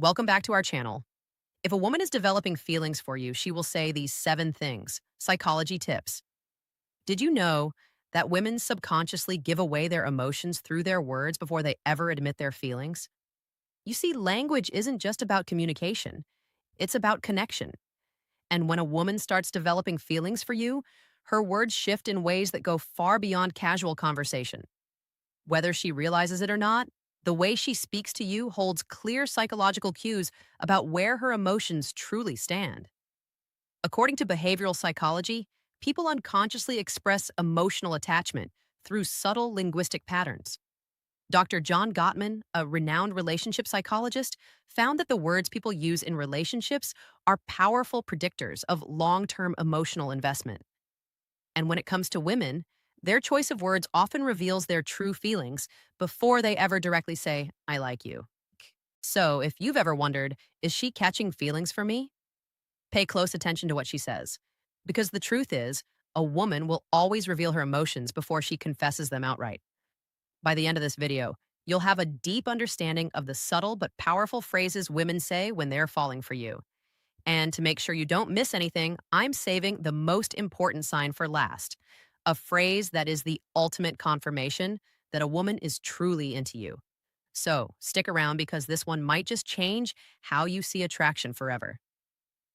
Welcome back to our channel. If a woman is developing feelings for you, she will say these 7 things, psychology tips. Did you know that women subconsciously give away their emotions through their words before they ever admit their feelings? You see, language isn't just about communication, it's about connection. And when a woman starts developing feelings for you, her words shift in ways that go far beyond casual conversation. Whether she realizes it or not, the way she speaks to you holds clear psychological cues about where her emotions truly stand. According to behavioral psychology, people unconsciously express emotional attachment through subtle linguistic patterns. Dr. John Gottman, a renowned relationship psychologist, found that the words people use in relationships are powerful predictors of long term emotional investment. And when it comes to women, their choice of words often reveals their true feelings before they ever directly say, I like you. So, if you've ever wondered, is she catching feelings for me? Pay close attention to what she says. Because the truth is, a woman will always reveal her emotions before she confesses them outright. By the end of this video, you'll have a deep understanding of the subtle but powerful phrases women say when they're falling for you. And to make sure you don't miss anything, I'm saving the most important sign for last, a phrase that is the ultimate confirmation that a woman is truly into you. So stick around because this one might just change how you see attraction forever.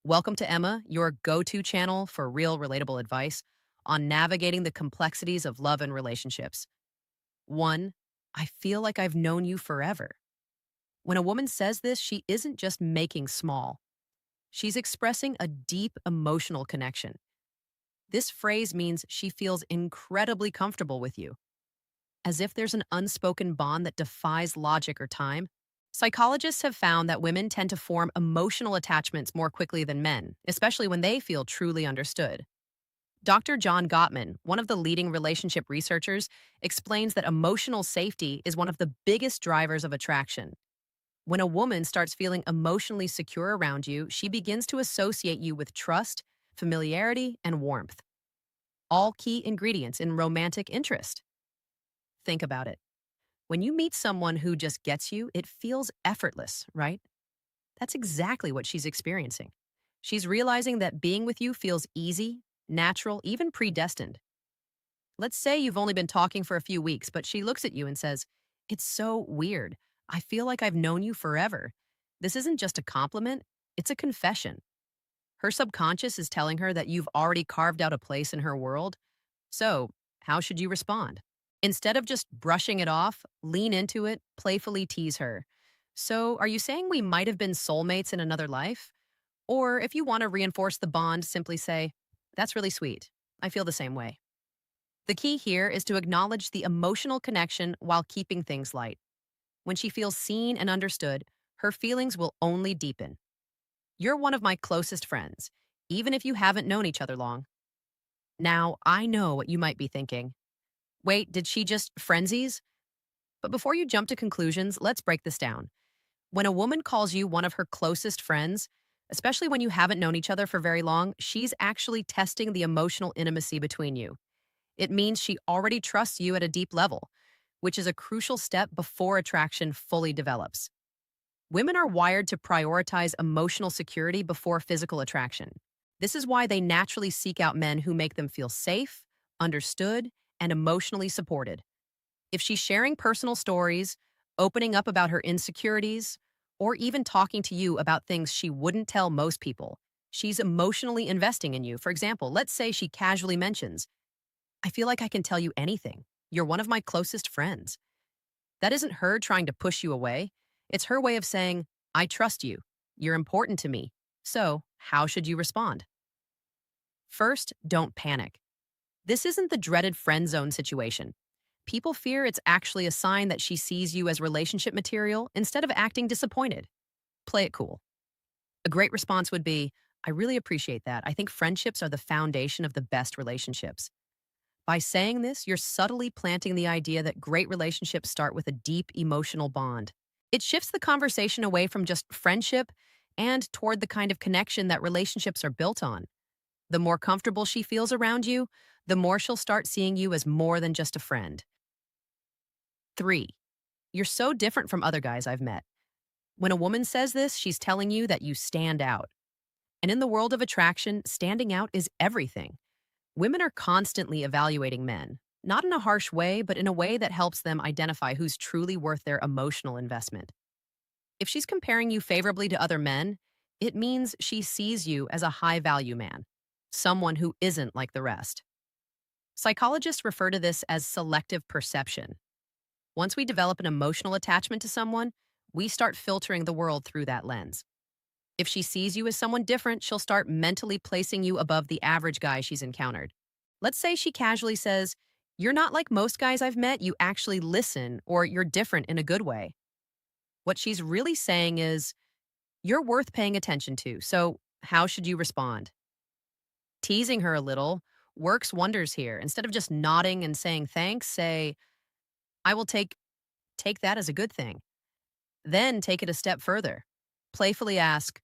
Welcome to Emma, your go to channel for real relatable advice on navigating the complexities of love and relationships. 1. I feel like I've known you forever. When a woman says this, she isn't just making small. She's expressing a deep emotional connection. This phrase means she feels incredibly comfortable with you, as if there's an unspoken bond that defies logic or time. Psychologists have found that women tend to form emotional attachments more quickly than men, especially when they feel truly understood. Dr. John Gottman, one of the leading relationship researchers, explains that emotional safety is one of the biggest drivers of attraction. When a woman starts feeling emotionally secure around you, she begins to associate you with trust, familiarity, and warmth, all key ingredients in romantic interest. Think about it. When you meet someone who just gets you, it feels effortless, right? That's exactly what she's experiencing. She's realizing that being with you feels easy, natural, even predestined. Let's say you've only been talking for a few weeks, but she looks at you and says, It's so weird. I feel like I've known you forever. This isn't just a compliment, it's a confession. Her subconscious is telling her that you've already carved out a place in her world. So, how should you respond? Instead of just brushing it off, lean into it, playfully tease her. So, are you saying we might have been soulmates in another life? Or if you want to reinforce the bond, simply say, That's really sweet. I feel the same way. The key here is to acknowledge the emotional connection while keeping things light. When she feels seen and understood, her feelings will only deepen. You're one of my closest friends, even if you haven't known each other long. Now, I know what you might be thinking. Wait, did she just frenzies? But before you jump to conclusions, let's break this down. When a woman calls you one of her closest friends, especially when you haven't known each other for very long, she's actually testing the emotional intimacy between you. It means she already trusts you at a deep level, which is a crucial step before attraction fully develops. Women are wired to prioritize emotional security before physical attraction. This is why they naturally seek out men who make them feel safe, understood, and emotionally supported. If she's sharing personal stories, opening up about her insecurities, or even talking to you about things she wouldn't tell most people, she's emotionally investing in you. For example, let's say she casually mentions, I feel like I can tell you anything. You're one of my closest friends. That isn't her trying to push you away. It's her way of saying, I trust you. You're important to me. So, how should you respond? First, don't panic. This isn't the dreaded friend zone situation. People fear it's actually a sign that she sees you as relationship material instead of acting disappointed. Play it cool. A great response would be, I really appreciate that. I think friendships are the foundation of the best relationships. By saying this, you're subtly planting the idea that great relationships start with a deep emotional bond. It shifts the conversation away from just friendship and toward the kind of connection that relationships are built on. The more comfortable she feels around you, the more she'll start seeing you as more than just a friend. 3. You're so different from other guys I've met. When a woman says this, she's telling you that you stand out. And in the world of attraction, standing out is everything. Women are constantly evaluating men, not in a harsh way, but in a way that helps them identify who's truly worth their emotional investment. If she's comparing you favorably to other men, it means she sees you as a high value man, someone who isn't like the rest. Psychologists refer to this as selective perception. Once we develop an emotional attachment to someone, we start filtering the world through that lens. If she sees you as someone different, she'll start mentally placing you above the average guy she's encountered. Let's say she casually says, "You're not like most guys I've met, you actually listen," or "You're different in a good way." What she's really saying is, "You're worth paying attention to, so how should you respond?" Teasing her a little works wonders here. Instead of just nodding and saying thanks, say, "I will take that as a good thing." Then take it a step further. Playfully ask,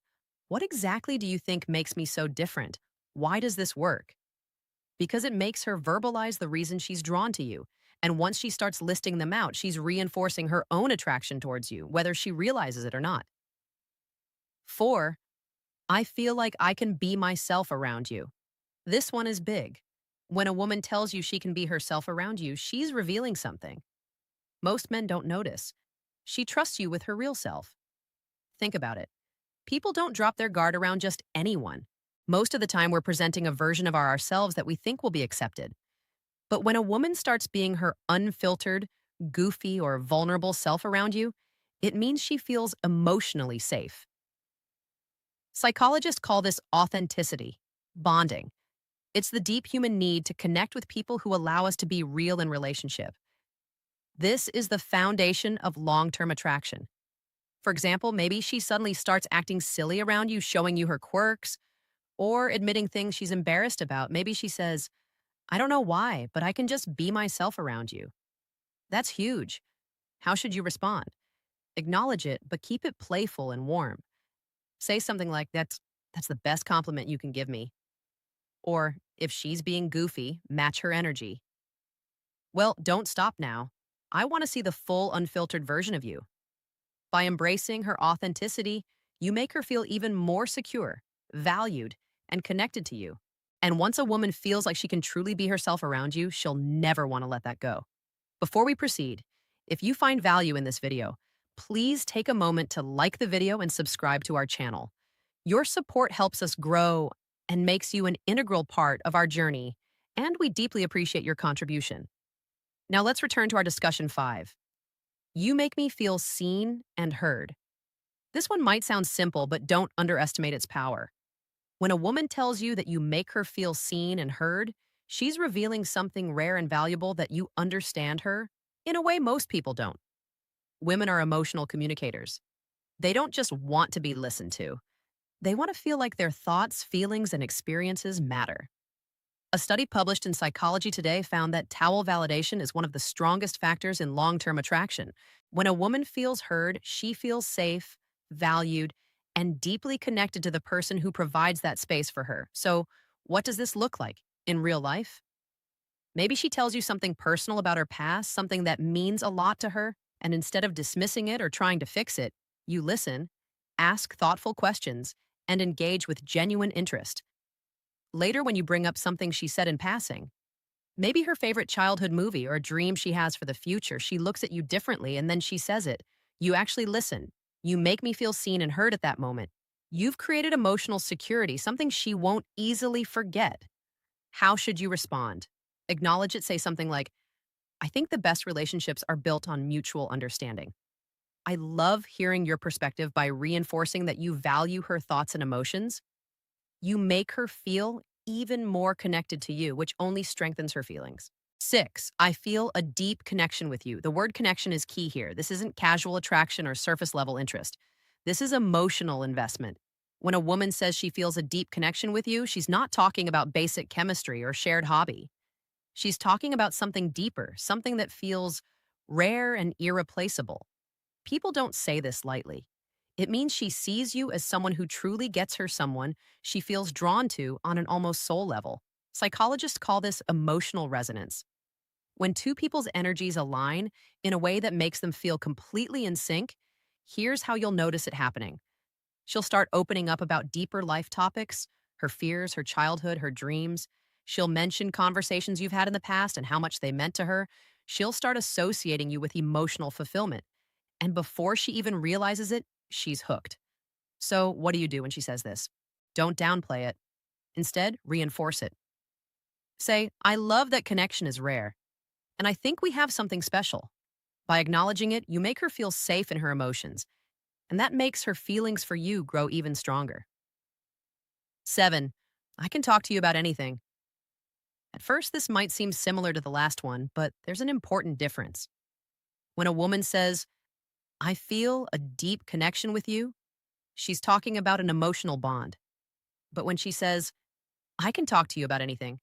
"What exactly do you think makes me so different? Why does this work?" Because it makes her verbalize the reason she's drawn to you. And once she starts listing them out, she's reinforcing her own attraction towards you, whether she realizes it or not. 4, I feel like I can be myself around you. This one is big. When a woman tells you she can be herself around you, she's revealing something. Most men don't notice. She trusts you with her real self. Think about it. People don't drop their guard around just anyone. Most of the time, we're presenting a version of ourselves that we think will be accepted. But when a woman starts being her unfiltered, goofy, or vulnerable self around you, it means she feels emotionally safe. Psychologists call this authenticity, bonding. It's the deep human need to connect with people who allow us to be real in relationship. This is the foundation of long term attraction. For example, maybe she suddenly starts acting silly around you, showing you her quirks, or admitting things she's embarrassed about. Maybe she says, "I don't know why, but I can just be myself around you." That's huge. How should you respond? Acknowledge it, but keep it playful and warm. Say something like, "That's the best compliment you can give me." Or if she's being goofy, match her energy. "Well, don't stop now. I want to see the full unfiltered version of you." By embracing her authenticity, you make her feel even more secure, valued, and connected to you. And once a woman feels like she can truly be herself around you, she'll never want to let that go. Before we proceed, if you find value in this video, please take a moment to like the video and subscribe to our channel. Your support helps us grow and makes you an integral part of our journey, and we deeply appreciate your contribution. Now let's return to our discussion 5. You make me feel seen and heard. This one might sound simple, but don't underestimate its power. When a woman tells you that you make her feel seen and heard, she's revealing something rare and valuable, that you understand her in a way most people don't. Women are emotional communicators. They don't just want to be listened to, they want to feel like their thoughts, feelings, and experiences matter. A study published in Psychology Today found that towel validation is one of the strongest factors in long term attraction. When a woman feels heard, she feels safe, valued, and deeply connected to the person who provides that space for her. So, what does this look like in real life? Maybe she tells you something personal about her past, something that means a lot to her, and instead of dismissing it or trying to fix it, you listen, ask thoughtful questions, and engage with genuine interest. Later, when you bring up something she said in passing, maybe her favorite childhood movie or a dream she has for the future, she looks at you differently and then she says it. You actually listen. You make me feel seen and heard at that moment. You've created emotional security, something she won't easily forget. How should you respond? Acknowledge it, say something like, "I think the best relationships are built on mutual understanding. I love hearing your perspective." By reinforcing that you value her thoughts and emotions, you make her feel even more connected to you, which only strengthens her feelings. 6, I feel a deep connection with you. The word connection is key here. This isn't casual attraction or surface level interest. This is emotional investment. When a woman says she feels a deep connection with you, she's not talking about basic chemistry or shared hobby. She's talking about something deeper, something that feels rare and irreplaceable. People don't say this lightly. It means she sees you as someone who truly gets her, someone she feels drawn to on an almost soul level. Psychologists call this emotional resonance. When two people's energies align in a way that makes them feel completely in sync, Here's how you'll notice it happening. She'll start opening up about deeper life topics, her fears, her childhood, her dreams. She'll mention conversations you've had in the past and how much they meant to her. She'll start associating you with emotional fulfillment. And before she even realizes it, she's hooked. So, what do you do when she says this? Don't downplay it. Instead, reinforce it. Say, I love that connection is rare, and I think we have something special. By acknowledging it, you make her feel safe in her emotions, and that makes her feelings for you grow even stronger. 7. I can talk to you about anything. At first, this might seem similar to the last one, but there's an important difference. When a woman says, I feel a deep connection with you, she's talking about an emotional bond. But when she says, I can talk to you about anything,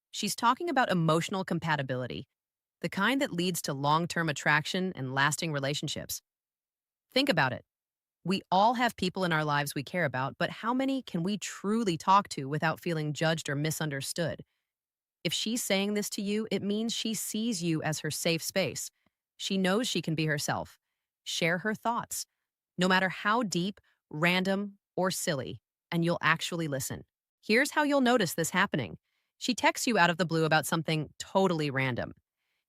she's talking about emotional compatibility, the kind that leads to long term attraction and lasting relationships. Think about it. We all have people in our lives we care about, but how many can we truly talk to without feeling judged or misunderstood? If she's saying this to you, it means she sees you as her safe space. She knows she can be herself. Share her thoughts, no matter how deep, random, or silly, and you'll actually listen. Here's how you'll notice this happening. She texts you out of the blue about something totally random.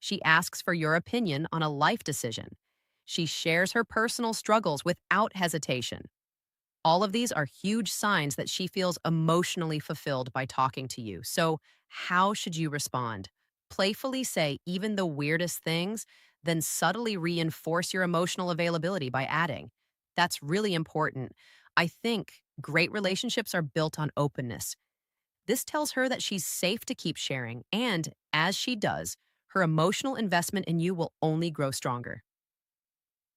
She asks for your opinion on a life decision. She shares her personal struggles without hesitation. All of these are huge signs that she feels emotionally fulfilled by talking to you. So, how should you respond? Playfully say even the weirdest things, then subtly reinforce your emotional availability by adding, that's really important. I think great relationships are built on openness. This tells her that she's safe to keep sharing, and as she does, her emotional investment in you will only grow stronger.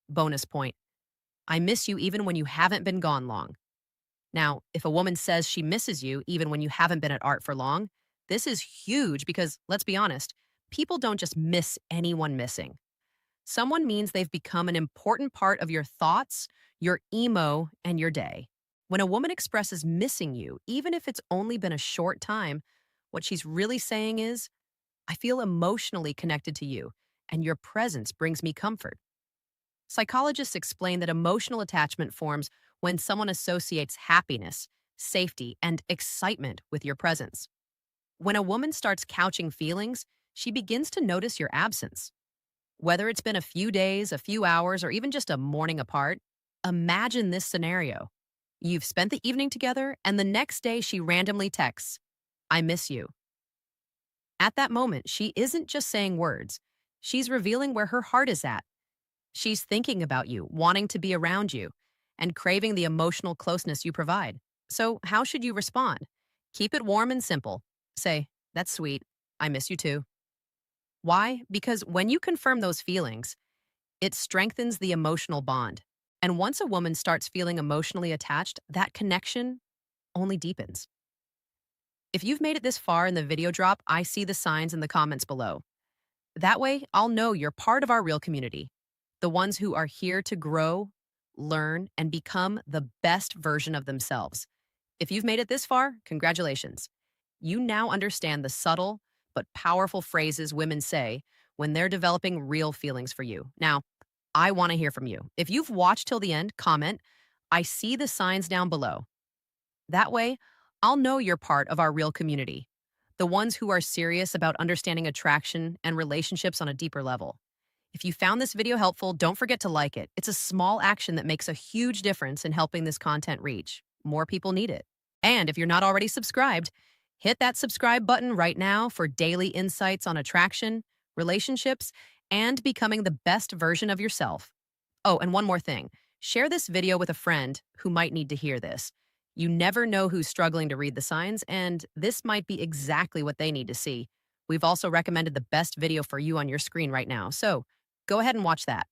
Bonus point. I miss you even when you haven't been gone long. Now, if a woman says she misses you even when you haven't been at art for long, this is huge because, let's be honest, people don't just miss anyone missing. Someone means they've become an important part of your thoughts, your emo, and your day. When a woman expresses missing you, even if it's only been a short time, what she's really saying is, I feel emotionally connected to you, and your presence brings me comfort. Psychologists explain that emotional attachment forms when someone associates happiness, safety, and excitement with your presence. When a woman starts couching feelings, she begins to notice your absence. Whether it's been a few days, a few hours, or even just a morning apart, imagine this scenario. You've spent the evening together, and the next day she randomly texts, I miss you. At that moment, she isn't just saying words, she's revealing where her heart is at. She's thinking about you, wanting to be around you, and craving the emotional closeness you provide. So, how should you respond? Keep it warm and simple. Say, that's sweet. I miss you too. Why? Because when you confirm those feelings, it strengthens the emotional bond. And once a woman starts feeling emotionally attached, that connection only deepens. If you've made it this far in the video drop, I see the signs in the comments below. That way, I'll know you're part of our real community, the ones who are here to grow, learn, and become the best version of themselves. If you've made it this far, congratulations. You now understand the subtle but powerful phrases women say when they're developing real feelings for you. Now, I want to hear from you. If you've watched till the end, comment, I see the signs down below. That way, I'll know you're part of our real community, the ones who are serious about understanding attraction and relationships on a deeper level. If you found this video helpful, don't forget to like it. It's a small action that makes a huge difference in helping this content reach. More people need it. And if you're not already subscribed, hit that subscribe button right now for daily insights on attraction, relationships, and becoming the best version of yourself. Oh, and one more thing. Share this video with a friend who might need to hear this. You never know who's struggling to read the signs, and this might be exactly what they need to see. We've also recommended the best video for you on your screen right now, so go ahead and watch that.